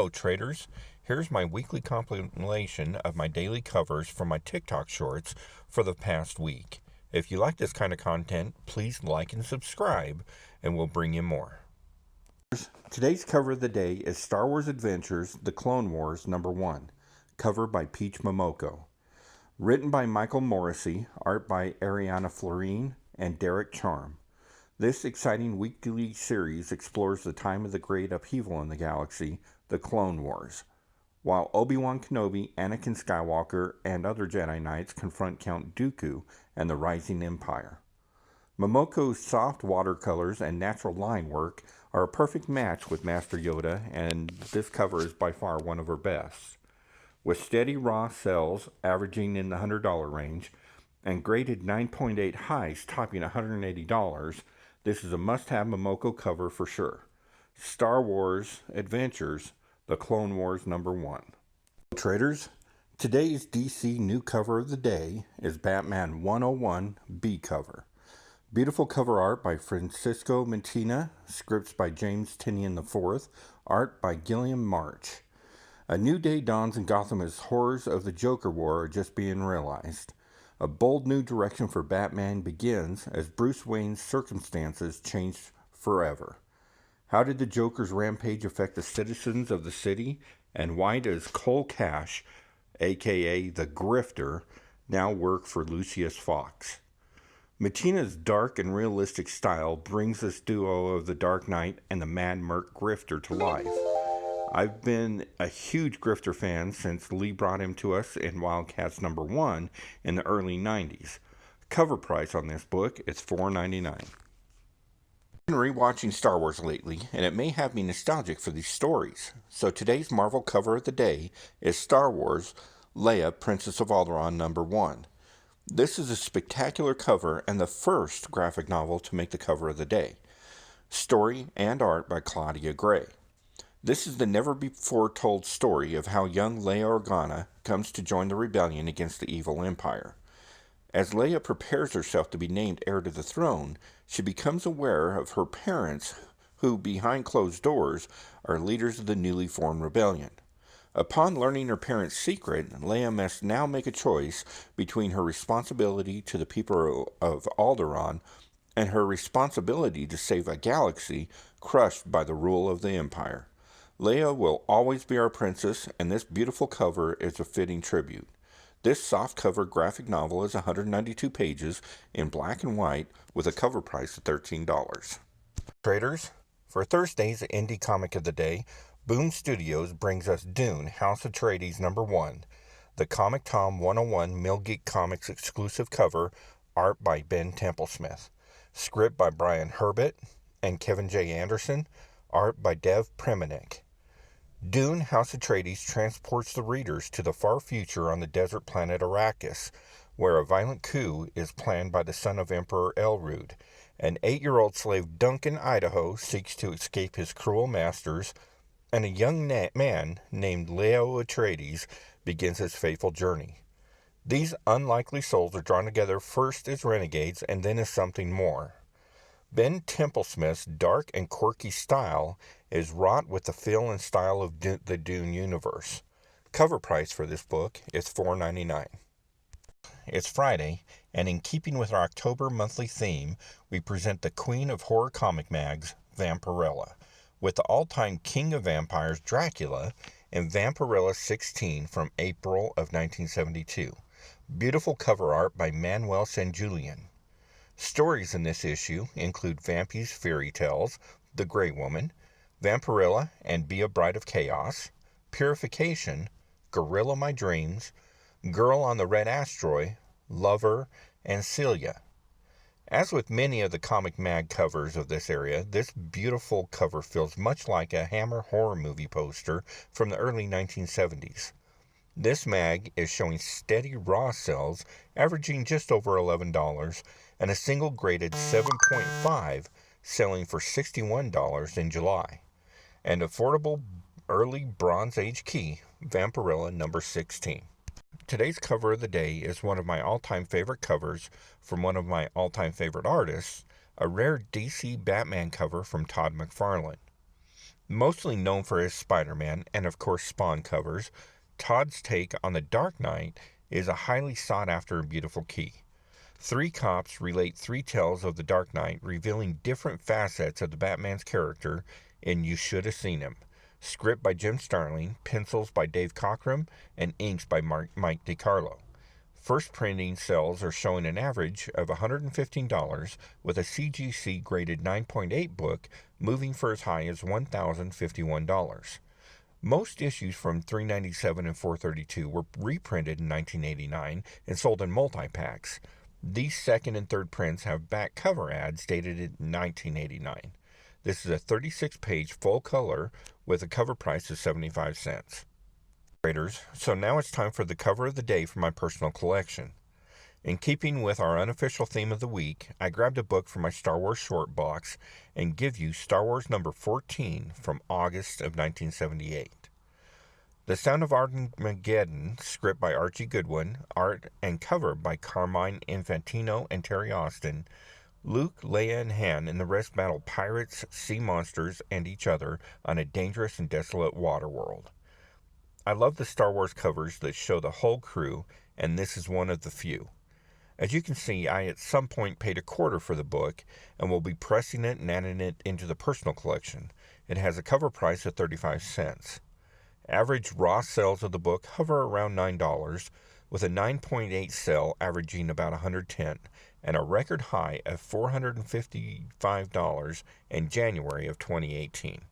Hello traders, here's my weekly compilation of my daily covers from my TikTok shorts for the past week. If you like this kind of content, please like and subscribe and we'll bring you more. Today's cover of the day is Star Wars Adventures The Clone Wars #1, cover by Peach Momoko. Written by Michael Morrissey, art by Ariana Florine and Derek Charm. This exciting weekly series explores the time of the great upheaval in the galaxy, the Clone Wars. While Obi-Wan Kenobi, Anakin Skywalker, and other Jedi Knights confront Count Dooku and the rising Empire. Momoko's soft watercolors and natural line work are a perfect match with Master Yoda, and this cover is by far one of her best. With steady raw cells averaging in the $100 range and graded 9.8 highs topping $180, this is a must-have Momoko cover for sure. Star Wars Adventures, The Clone Wars #1. Traders, today's DC new cover of the day is Batman 101 B cover. Beautiful cover art by Francisco Mentina, scripts by James Tynion IV, art by Gilliam March. A new day dawns in Gotham as horrors of the Joker War are just being realized. A bold new direction for Batman begins as Bruce Wayne's circumstances change forever. How did the Joker's rampage affect the citizens of the city? And why does Cole Cash, aka the Grifter, now work for Lucius Fox? Matina's dark and realistic style brings this duo of the Dark Knight and the Mad Merc Grifter to life. I've been a huge Grifter fan since Lee brought him to us in Wildcats #1 in the early 90s. Cover price on this book is $4.99. I've been rewatching Star Wars lately, and it may have me nostalgic for these stories. So today's Marvel cover of the day is Star Wars Leia, Princess of Alderaan #1. This is a spectacular cover and the first graphic novel to make the cover of the day. Story and art by Claudia Gray. This is the never-before-told story of how young Leia Organa comes to join the rebellion against the evil Empire. As Leia prepares herself to be named heir to the throne, she becomes aware of her parents, who, behind closed doors, are leaders of the newly formed rebellion. Upon learning her parents' secret, Leia must now make a choice between her responsibility to the people of Alderaan and her responsibility to save a galaxy crushed by the rule of the Empire. Leia will always be our princess, and this beautiful cover is a fitting tribute. This soft-cover graphic novel is 192 pages in black and white with a cover price of $13. Traders, for Thursday's Indie Comic of the Day, Boom Studios brings us Dune, House Atreides #1, the Comic Tom 101 Mill Geek Comics exclusive cover, art by Ben Templesmith, script by Brian Herbert and Kevin J. Anderson, art by Dev Premanik. Dune, House Atreides transports the readers to the far future on the desert planet Arrakis, where a violent coup is planned by the son of Emperor Elrond. An 8-year-old slave, Duncan Idaho, seeks to escape his cruel masters, and a young man named Leo Atreides begins his fateful journey. These unlikely souls are drawn together first as renegades and then as something more. Ben Templesmith's dark and quirky style is wrought with the feel and style of the Dune universe. Cover price for this book is $4.99. It's Friday, and in keeping with our October monthly theme, we present the queen of horror comic mags, Vampirella, with the all-time king of vampires, Dracula, and Vampirella 16 from April of 1972. Beautiful cover art by Manuel Sanjulian. Stories in this issue include Vampy's Fairy Tales, The Grey Woman, Vampirella and Be a Bride of Chaos, Purification, Gorilla My Dreams, Girl on the Red Asteroid, Lover, and Celia. As with many of the comic mag covers of this area, this beautiful cover feels much like a Hammer horror movie poster from the early 1970s. This mag is showing steady raw sales averaging just over $11 and a single graded 7.5 selling for $61 in July. An affordable early Bronze Age key, Vampirella #16. Today's cover of the day is one of my all-time favorite covers from one of my all-time favorite artists, a rare DC Batman cover from Todd McFarlane. Mostly known for his Spider-Man and of course Spawn covers, Todd's take on The Dark Knight is a highly sought after and beautiful key. Three cops relate three tales of The Dark Knight, revealing different facets of the Batman's character in You Should Have Seen Him. Script by Jim Starlin, pencils by Dave Cockrum, and inks by Mike DiCarlo. First printing sales are showing an average of $115, with a CGC graded 9.8 book moving for as high as $1,051. Most issues from 397 and 432 were reprinted in 1989 and sold in multi-packs. These second and third prints have back cover ads dated in 1989. This is a 36-page full color with a cover price of 75 cents. So now it's time for the cover of the day for my personal collection. In keeping with our unofficial theme of the week, I grabbed a book from my Star Wars short box and give you Star Wars number 14 from August of 1978. The Sound of Armageddon, script by Archie Goodwin, art and cover by Carmine Infantino and Terry Austin. Luke, Leia, and Han and the rest battle pirates, sea monsters, and each other on a dangerous and desolate water world. I love the Star Wars covers that show the whole crew, and this is one of the few. As you can see, I at some point paid $0.25 for the book and will be pressing it and adding it into the personal collection. It has a cover price of 35 cents. Average raw sales of the book hover around $9, with a 9.8 sale averaging about $110, and a record high of $455 in January of 2018.